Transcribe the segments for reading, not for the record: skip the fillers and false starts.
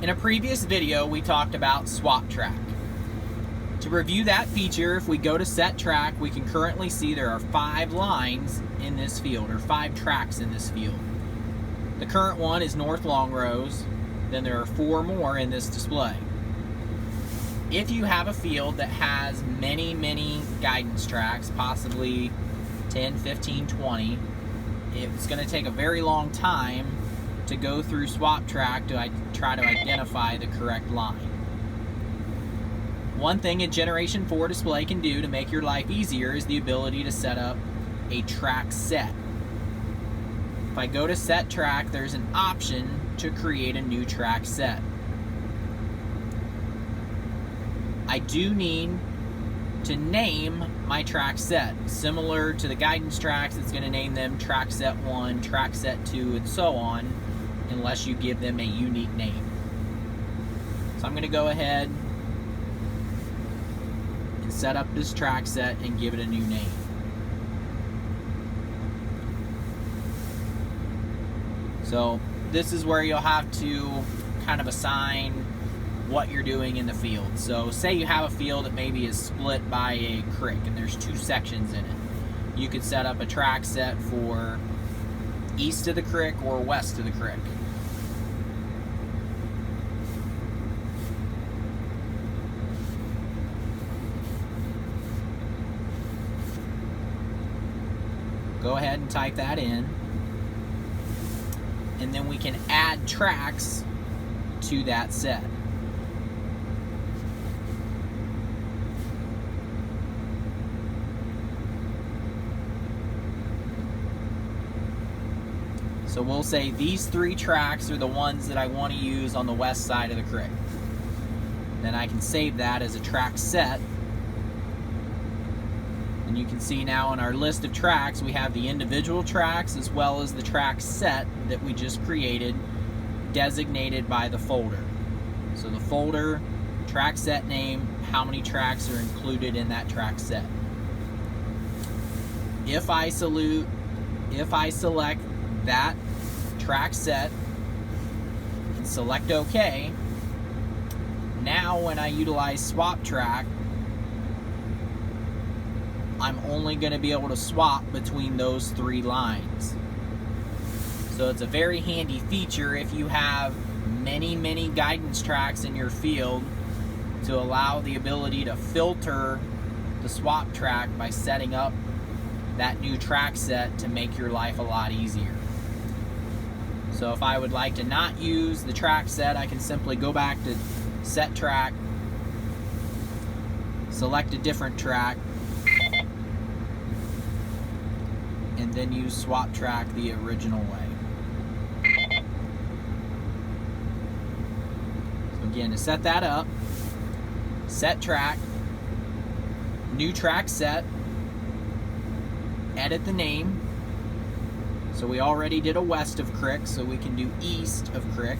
In a previous video, we talked about swap track. To review that feature, if we go to set track, we can currently see there are 5 lines in this field, or 5 tracks in this field. The current one is North Longrose, then there are 4 more in this display. If you have a field that has many guidance tracks, possibly 10, 15, 20, it's going to take a very long time to go through swap track to try to identify the correct line. One thing a Generation 4 display can do to make your life easier is the ability to set up a track set. If I go to set track, there's an option to create a new track set. I do need to name my track set. Similar to the guidance tracks, it's going to name them track set 1, track set 2, and so on, unless you give them a unique name. So I'm going to go ahead and set up this track set and give it a new name. So this is where you'll have to kind of assign what you're doing in the field. So say you have a field that maybe is split by a creek and there's 2 sections in it. You could set up a track set for east of the creek or west of the creek. Go ahead and type that in, and then we can add tracks to that set. So we'll say these 3 tracks are the ones that I want to use on the west side of the creek. Then I can save that as a track set. And you can see now in our list of tracks, we have the individual tracks as well as the track set that we just created, designated by the folder. So the folder, track set name, how many tracks are included in that track set. If I select that track set and select OK, now when I utilize swap track, I'm only going to be able to swap between those 3 lines. So it's a very handy feature if you have many guidance tracks in your field, to allow the ability to filter the swap track by setting up that new track set to make your life a lot easier. So if I would like to not use the track set, I can simply go back to set track, select a different track, and then use swap track the original way. So again, to set that up, set track, new track set, edit the name. So we already did a west of creek, so we can do east of creek.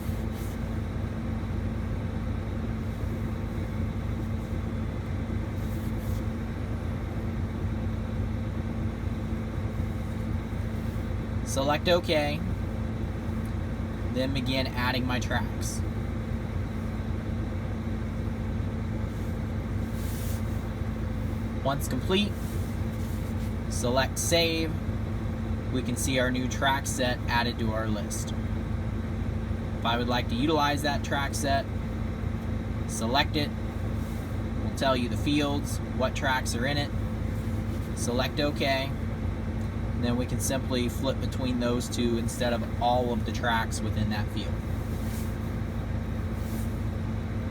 Select OK, then begin adding my tracks. Once complete, select Save. We can see our new track set added to our list. If I would like to utilize that track set, select it. We'll tell you the fields, what tracks are in it. Select OK. Then we can simply flip between those 2 instead of all of the tracks within that field.